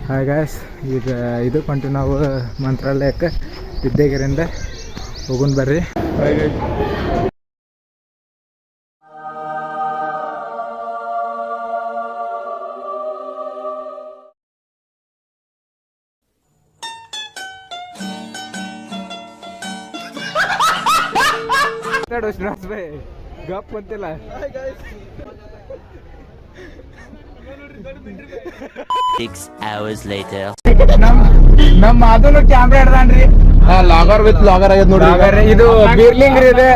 Hi guys, ಈಗ ಇದು ಕೊಂಟಿವಿ ನಾವು ಮಂತ್ರಾಲಯಕ್ಕೆ ವಿದ್ಯಾಗಿರಿಯಿಂದ ಹೋಗೋಣ ಬರ್ರಿ. ಶ್ರೀನಿವಾಸ್ ಭಾಯ್ ಗಪ್ ಅಂತಿಲ್ಲ. ನಮ್ಮ ಅದನ್ನು ಕ್ಯಾಮ್ರಾ ಹಿಡ್ದಾನ್ರಿ. ಲಾಗರ್ ವಿತ್ ಲಾಗರ್ ಆಗ್ಯದ ನೋಡ್ರಿ. ಇದು ಬೀರ್ಲಿಂಗ್ ರೀ. ಇದೆ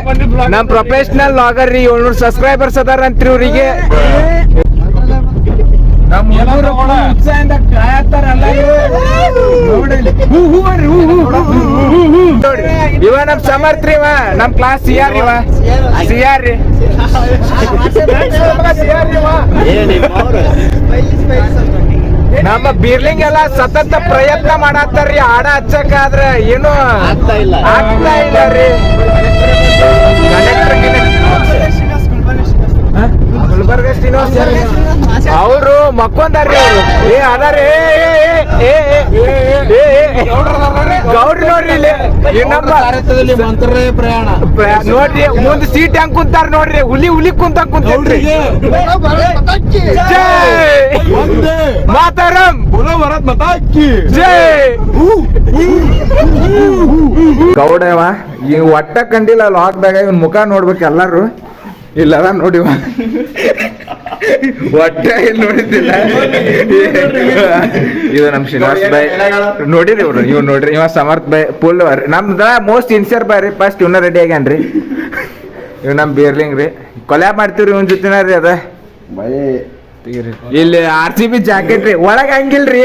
ನಮ್ ಪ್ರೊಫೆಷನಲ್ ಲಾಗರ್ ರೀ. 700 ಸಬ್ಸ್ಕ್ರೈಬರ್ಸ್ ಅದಾರ ಅಂತ್ರಿ ಇವ್ರಿಗೆ. ನಮ್ಮ ಉತ್ಸಾಹದಿಂದ ಕಾಯತ್ತಾರ ಇವ ನಮ್ ಸಮರ್ಥ ರೀ. ಇವ ನಮ್ ಕ್ಲಾಸ್ ಸಿಆರ್ ಇವ ಸಿಆರ್ ರೀ. ನಮ್ಮ ಬೀರ್ಲಿಂಗ್ ಎಲ್ಲ ಸತತ ಪ್ರಯತ್ನ ಮಾಡತ್ತಾರ್ರಿ ಹಾಡ ಹಚ್ಚಕಾದ್ರ ಏನು ಆಗ್ತಾ ಇಲ್ಲ ರೀ. ಗುಲ್ಬರ್ಗ ಶ್ರೀನಿವಾಸ್ ಅವರು ಮಕ್ಕೊಂದಾರ್ರಿ. ಅವರು ಅದಾರೆ ಗೌಡ್ರಿ ನೋಡ್ರಿ. ಇಲ್ಲಿ ಮಂತ್ರಾಲಯ ಪ್ರಯಾಣ ನೋಡ್ರಿ. ಮುಂದ್ ಸೀಟ್ ಹೆಂಗ್ ಕುಂತಾರ ನೋಡ್ರಿ. ಹುಲಿ ಕುಂತ ಕುಂತ್ರಿ. ಮಾತಾರಂ ಜೈ ಗೌಡವ. ಈ ಒಟ್ಟ ಕಂಡಿಲ್ಲ ಲಾಕ್ದಾಗ. ಇವನ್ ಮುಖ ನೋಡ್ಬೇಕು ಎಲ್ಲಾರು. ಇಲ್ಲದ ನೋಡಿವ ಒಟ್ಟ ಇಲ್ಲಿ ನೋಡಿದ್ದಿಲ್ಲ. ಇದು ನಮ್ ಶ್ರೀನಿವಾಸ್ ಬಾಯ್ ನೋಡಿರಿ. ಇವ್ ನೋಡ್ರಿ. ಇವ ಸಮರ್ಥ ಬಾಯ್ ಫುಲ್ ನಮ್ದ ಮೋಸ್ಟ್ ಇನ್ಸಿಯರ್ ಬಾಯ್ ರೀ. ಫಸ್ಟ್ ಇವನ್ನ ರೆಡಿ ಆಗ್ಯಾನ್ರಿ. ಇವ್ ನಮ್ ಬೀರ್ಲಿಂಗ್ ರೀ. ಕೊಲ್ಯಾಬ್ ಮಾಡ್ತೀವ್ರಿ ಇವನ್ ಜೊತೆನ ರೀ. ಅದ ಇಲ್ಲಿ RCB ಜಾಕೆಟ್ ರೀ. ಒಳಗ ಹಂಗಿಲ್ರಿ.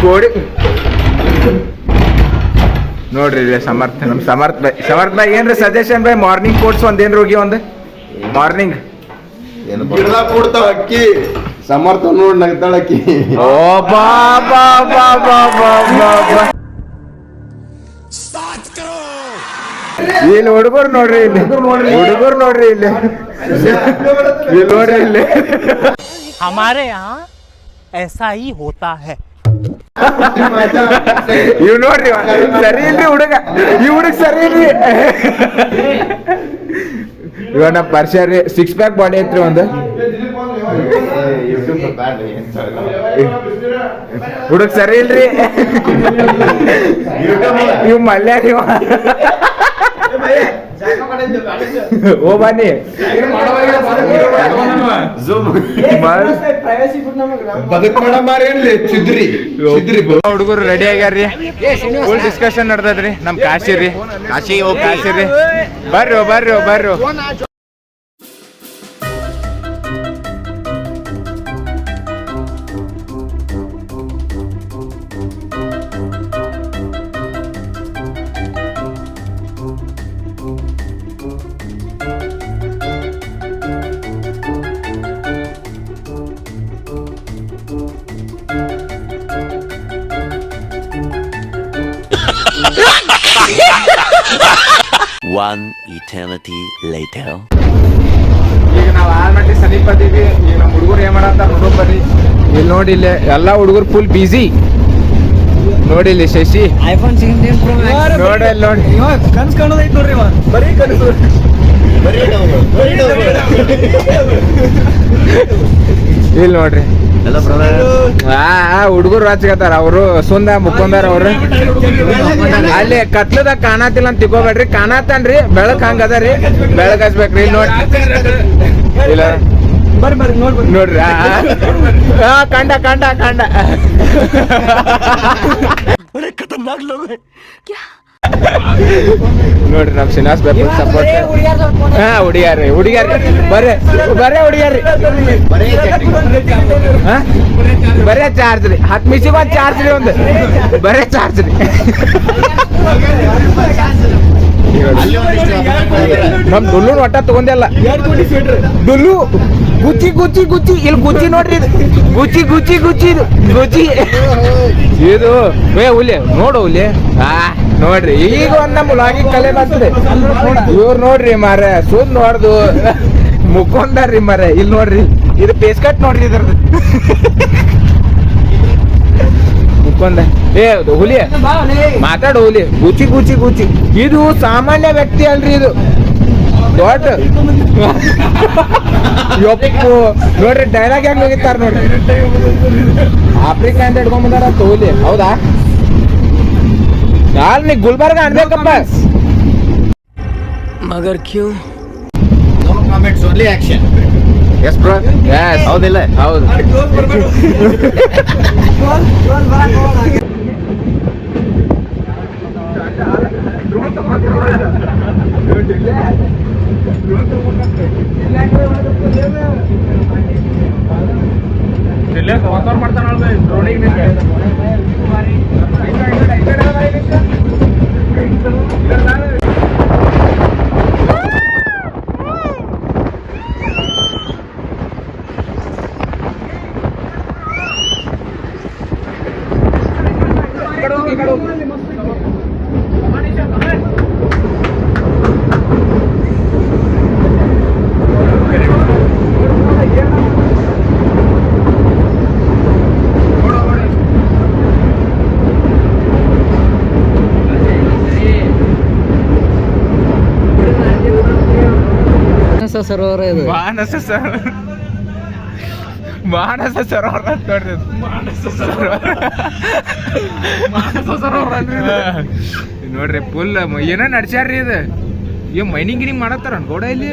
ಕೋಡಿ ನೋಡ್ರಿ. ನಮ್ ಸಮರ್ಥ ಬಾಯ್ ಏನ್ರಿ ಸಜೆಷನ್ ಬಾಯ್? ಮಾರ್ನಿಂಗ್ ಕೋಟ್ಸ್ ಒಂದೇನ್ರಿ ಹೋಗಿ ಒಂದು ಮಾರ್ನಿಂಗ್ ಕೊಡ್ತಾವ ಅಕ್ಕಿ. ಸಮರ್ಥ ನೋಡ್ ನಗ್ತಾಳ ಅಕ್ಕಿ. ಓ ಬಾ ಇಲ್ಲಿ ಹುಡುಗರು ನೋಡ್ರಿ. ಇಲ್ಲಿ हमारे यहाँ ऐसा ही होता है. ಇವ್ ನೋಡ್ರಿ ಸರಿ ಇಲ್ರಿ ಹುಡುಗ. ಈ ಹುಡುಗ ಸರಿ ಇಲ್ರಿ. ಇವ ನಮ್ಮ ಪರಿಚಯ ರೀ. 6 ಪ್ಯಾಕ್ ಬಾಡಿ ಐತ್ರಿ ಒಂದು. ಹುಡುಗ ಸರಿ ಇಲ್ರಿ. ಇವ್ ಮಲ್ಯ ರೀ. ಓ ಬನ್ನಿ ಹುಡುಗರು ರೆಡಿ ಆಗ್ಯಾರ್ರಿ. ಫುಲ್ ಡಿಸ್ಕಷನ್ ನಡ್ದದ್ರಿ. ನಮ್ ಕಾಶಿ ರೀ. ಬರ್ರಿ. One eternity later. ಈಗ ನಾವ್ ಆಲ್ಮಟ್ಟಿ ಸಮೀಪ ಅದೀವಿ. ಈಗ ನಮ್ಮ ಹುಡುಗರು ಏನ್ ಮಾಡಂತಾರ ನೋಡೋಕ್ ಬರ್ರಿ. ಇಲ್ಲಿ ನೋಡಿ. ಇಲ್ಲಿ ಎಲ್ಲಾ ಹುಡುಗರು ಫುಲ್ ಬಿಸಿ. ನೋಡಿ ಇಲ್ಲಿ ಶಶಿ iPhone 16 Pro Max ನೋಡಿ. ಕನ್ಸ್ ಕಾಣೋದೈತ್ ನೋಡ್ರಿ. ಬರೀ ಕನಸು. ಇಲ್ಲಿ ನೋಡ್ರಿ ಹುಡುಗರು ರಾಚಕತ್ತಾರ. ಅವರು ಸುಂದ ಮುಕ್ಕೊಂದಾರ. ಅವ್ರು ಅಲ್ಲಿ ಕತ್ಲದಾಗ ಕಾಣತಿಲ್ಲ ಅಂತ ತಿಳ್ಕೊಬೇಡ್ರಿ. ಕಾಣತನ್ರಿ. ಬೆಳಕ್ ಹಂಗ ಅದರಿ. ಬೆಳಕ್ ಹಚ್ಬೇಕ್ರಿ. ಇಲ್ಲಿ ನೋಡಿ. ಇಲ್ಲ ನೋಡ್ರಿ. ಕಂಡ ನೋಡ್ರಿ ನಮ್ ಶ್ರೀನಿವಾಸ್ ಬಾಯ್ ಸಪೋರ್ಟ್. ಹುಡುಗ್ಯಾರ್ರಿ ಬರೇ ಹುಡುಗ್ಯಾರ್ರಿ. ಬರೇ ಚಾರ್ಜ್ ರೀ. 10 ನಿಮಿಷಕ್ಕೆ ಒಂದು ಚಾರ್ಜ್ ರೀ. ಒಂದು ಬರೇ ಚಾರ್ಜ್ ರೀ. ನಮ್ ಡುಲ್ಲು ಒಟ್ಟ ತಗೊಂಡೆಲ್ಲ ಡುಲ್ಲು ಗುಚ್ಚಿ ಗುಚ್ಚಿ ಗುಚ್ಚಿ ಇಲ್ಲಿ ಗುಚ್ಚಿ ನೋಡ್ರಿ ಇದು. ಗುಚ್ಚಿ ಗುಚ್ಚಿ ಗುಚ್ಚಿ ಇದು ಗುಚ್ಚಿ ಇದು ಹುಲಿ ನೋಡು ಹುಲಿ ನೋಡ್ರಿ ಈಗ ಒಂದ್ ನಮ್ಮ ಲಾಗಿ ಕಲೆ ಬರ್ತದೆ ಇವ್ರು ನೋಡ್ರಿ ಮಾರ ಸುದ್ ನೋಡ್ದು ಮುಕ್ಕೊಂದಾರ್ರಿ ಮಾರ ಇಲ್ಲಿ ನೋಡ್ರಿ ಇದು ಪೇಸ್ ಕಟ್ ನೋಡ್ರಿ ಇದ್ರದ್ದು ಮುಕ್ಕೊಂದ ಹುಲಿ ಮಾತಾಡು ಹುಲಿ ಗುಚ್ಚಿ ಗುಚ್ಚಿ ಗುಚ್ಚಿ ಇದು ಸಾಮಾನ್ಯ ವ್ಯಕ್ತಿ ಅಲ್ರಿ ಇದು ದೊಡ್ಡ ಯಪ್ಪು ನೋಡ್ರಿ ಡೈಲಾಗ್ ಹೆಂಗ್ ಹೋಗಿತ್ತಾರ ನೋಡ್ರಿ ಆಫ್ರಿಕಾ ಅಂತ ಹಿಡ್ಕೊಂಡ್ಬಂದಾರ ಹುಲಿ ಹೌದಾ ಯಾರು ನೀ ಗುಲ್ಬರ್ಗ ಅನ್ಬೇಕಪ್ಪ मगर क्यों? Only action yes bro yes ಹೌದಿಲ್ಲ ಹೌದು ಸರೋವರ ಇದು ಮಾನಸ ಸರೋವರ ಅಂತ ನೋಡ್ರಿ ಇದು. ನೋಡ್ರಿ ಫುಲ್ ಏನೋ ನಡ್ಸ್ಯಾರ್ರಿ ಇದು ಮೈನಿಂಗ್ ಗಿನಿಂಗ್ ಮಾಡತ್ತಾರ ಗೌಡ ಇಲ್ಲಿ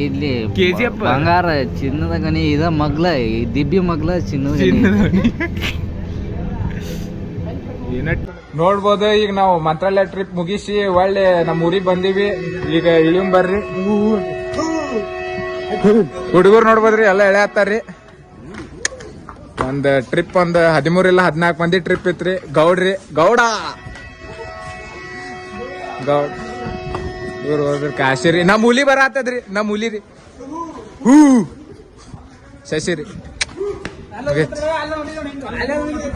ಇಲ್ಲಿ KGF. ಬಂಗಾರ ಚಿನ್ನದ ಗಣಿ ಇದ ಮಗ್ಲ ಈ ದಿಬ್ಬಿ ಮಗ್ಲ ಚಿನ್ನದ ಗಣಿ. ನೋಡ್ಬೋದು ಈಗ ನಾವು ಮಂತ್ರಾಲಯ ಟ್ರಿಪ್ ಮುಗಿಸಿ ಒಳ್ಳೆ ನಮ್ಮ ಊರಿಗೆ ಬಂದೀವಿ ಈಗ ಇಳಿಯಂ ಬರ್ರಿ ಹುಡುಗರು ನೋಡ್ಬೋದ್ರಿ ಎಲ್ಲ ಎಳೆ ಹತ್ತಾರ್ರಿ ಒಂದ್ ಟ್ರಿಪ್ ಒಂದ್ 13 ಇಲ್ಲ 14 ಮಂದಿ ಟ್ರಿಪ್ ಇತ್ರಿ ಗೌಡ ಇವ್ರು ಹೋದ್ರಿ ಕಾಶಿರಿ ನಮ್ ಹುಲಿ ಬರತ್ತದ್ರಿ ನಮ್ ಹುಲಿ ರೀ ಶಶಿರಿ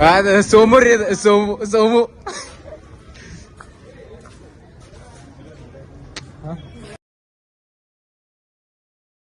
ಅದು ಸೋಮು ರೀ ಅದು ಸೋಮು